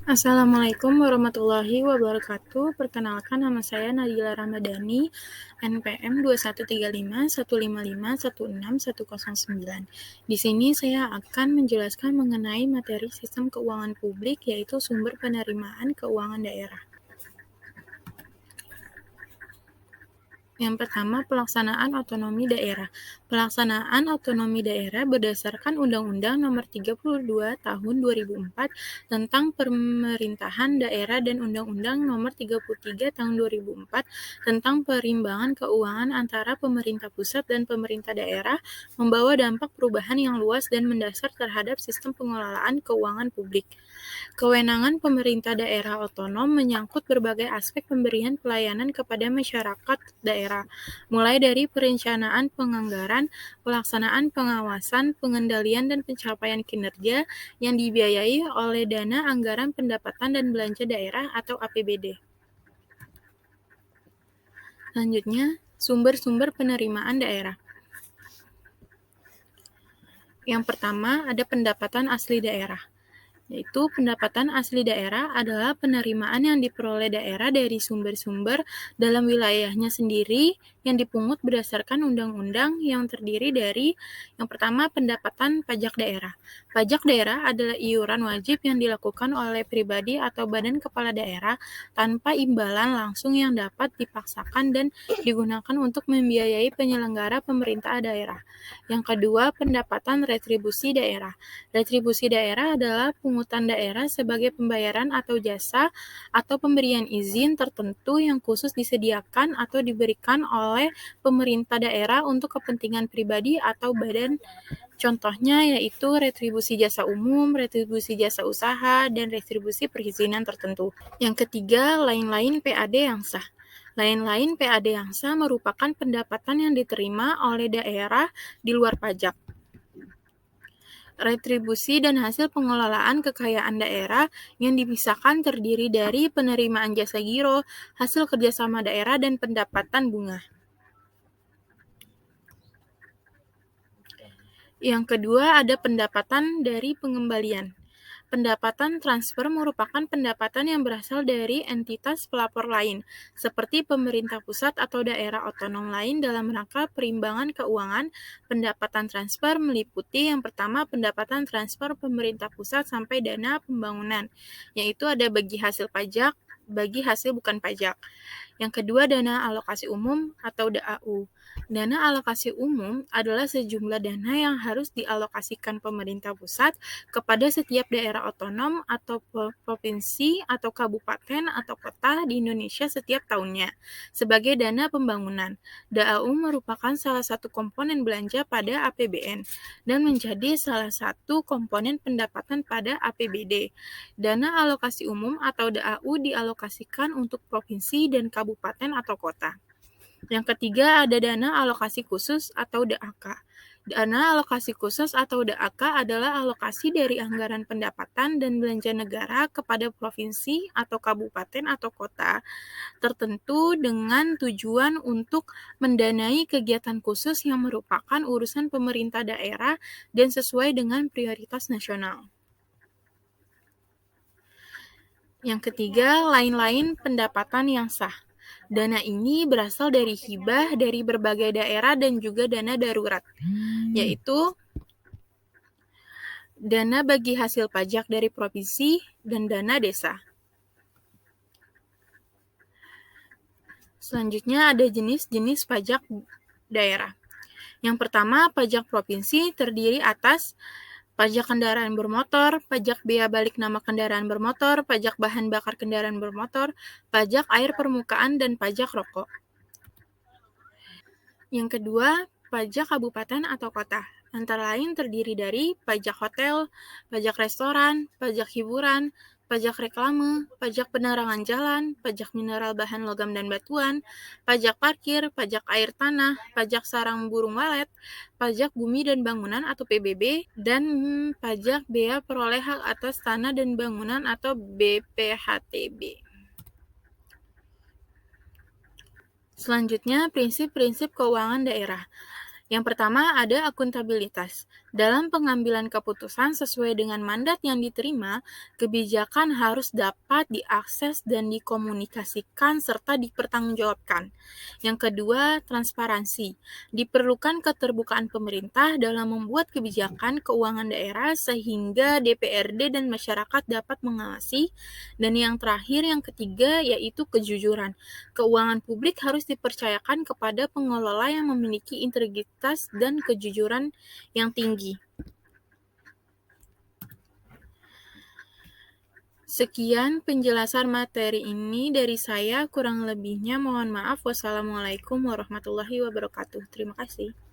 Assalamualaikum warahmatullahi wabarakatuh. Perkenalkan, nama saya Nadila Ramadhani, NPM 213515516109. Di sini saya akan menjelaskan mengenai materi sistem keuangan publik, yaitu sumber penerimaan keuangan daerah. Yang pertama, pelaksanaan otonomi daerah. Pelaksanaan otonomi daerah berdasarkan Undang-Undang Nomor 32 Tahun 2004 tentang Pemerintahan Daerah dan Undang-Undang Nomor 33 Tahun 2004 tentang perimbangan keuangan antara pemerintah pusat dan pemerintah daerah membawa dampak perubahan yang luas dan mendasar terhadap sistem pengelolaan keuangan publik. Kewenangan pemerintah daerah otonom menyangkut berbagai aspek pemberian pelayanan kepada masyarakat daerah, mulai dari perencanaan penganggaran, pelaksanaan pengawasan, pengendalian dan pencapaian kinerja yang dibiayai oleh dana anggaran pendapatan dan belanja daerah atau APBD. Selanjutnya, sumber-sumber penerimaan daerah. Yang pertama, ada pendapatan asli daerah, yaitu pendapatan asli daerah adalah penerimaan yang diperoleh daerah dari sumber-sumber dalam wilayahnya sendiri yang dipungut berdasarkan undang-undang yang terdiri dari yang pertama, pendapatan pajak daerah. Pajak daerah adalah iuran wajib yang dilakukan oleh pribadi atau badan kepala daerah tanpa imbalan langsung yang dapat dipaksakan dan digunakan untuk membiayai penyelenggara pemerintah daerah. Yang kedua, pendapatan retribusi daerah. Retribusi daerah adalah pungutan daerah sebagai pembayaran atau jasa atau pemberian izin tertentu yang khusus disediakan atau diberikan oleh pemerintah daerah untuk kepentingan pribadi atau badan. Contohnya yaitu retribusi jasa umum, retribusi jasa usaha, dan retribusi perizinan tertentu. Yang ketiga, lain-lain PAD yang sah. Lain-lain PAD yang sah merupakan pendapatan yang diterima oleh daerah di luar pajak. Retribusi dan hasil pengelolaan kekayaan daerah yang dipisahkan terdiri dari penerimaan jasa giro, hasil kerjasama daerah, dan pendapatan bunga. Yang kedua, ada pendapatan dari pengembalian. Pendapatan transfer merupakan pendapatan yang berasal dari entitas pelapor lain, seperti pemerintah pusat atau daerah otonom lain dalam rangka perimbangan keuangan. Pendapatan transfer meliputi yang pertama, pendapatan transfer pemerintah pusat sampai dana pembangunan, yaitu ada bagi hasil pajak, bagi hasil bukan pajak. Yang kedua, dana alokasi umum atau DAU. Dana alokasi umum adalah sejumlah dana yang harus dialokasikan pemerintah pusat kepada setiap daerah otonom atau provinsi atau kabupaten atau kota di Indonesia setiap tahunnya sebagai dana pembangunan. DAU merupakan salah satu komponen belanja pada APBN dan menjadi salah satu komponen pendapatan pada APBD. Dana alokasi umum atau DAU dialokasikan untuk provinsi dan kabupaten atau kota. Yang ketiga, ada dana alokasi khusus atau DAK. Dana alokasi khusus atau DAK adalah alokasi dari anggaran pendapatan dan belanja negara kepada provinsi atau kabupaten atau kota tertentu dengan tujuan untuk mendanai kegiatan khusus yang merupakan urusan pemerintah daerah dan sesuai dengan prioritas nasional. Yang ketiga, lain-lain pendapatan yang sah. Dana ini berasal dari hibah dari berbagai daerah dan juga dana darurat, yaitu dana bagi hasil pajak dari provinsi dan dana desa. Selanjutnya ada jenis-jenis pajak daerah. Yang pertama, pajak provinsi terdiri atas pajak kendaraan bermotor, pajak bea balik nama kendaraan bermotor, pajak bahan bakar kendaraan bermotor, pajak air permukaan, dan pajak rokok. Yang kedua, pajak kabupaten atau kota. Antara lain terdiri dari pajak hotel, pajak restoran, pajak hiburan, pajak reklame, pajak penerangan jalan, pajak mineral bahan logam dan batuan, pajak parkir, pajak air tanah, pajak sarang burung walet, pajak bumi dan bangunan atau PBB, dan pajak bea peroleh hak atas tanah dan bangunan atau BPHTB. Selanjutnya, prinsip-prinsip keuangan daerah. Yang pertama ada akuntabilitas. Dalam pengambilan keputusan sesuai dengan mandat yang diterima, kebijakan harus dapat diakses dan dikomunikasikan serta dipertanggungjawabkan. Yang kedua, transparansi. Diperlukan keterbukaan pemerintah dalam membuat kebijakan keuangan daerah sehingga DPRD dan masyarakat dapat mengawasi. Dan yang terakhir, yang ketiga, yaitu kejujuran. Keuangan publik harus dipercayakan kepada pengelola yang memiliki integritas dan kejujuran yang tinggi. Sekian penjelasan materi ini dari saya, kurang lebihnya mohon maaf. Wassalamualaikum warahmatullahi wabarakatuh. Terima kasih.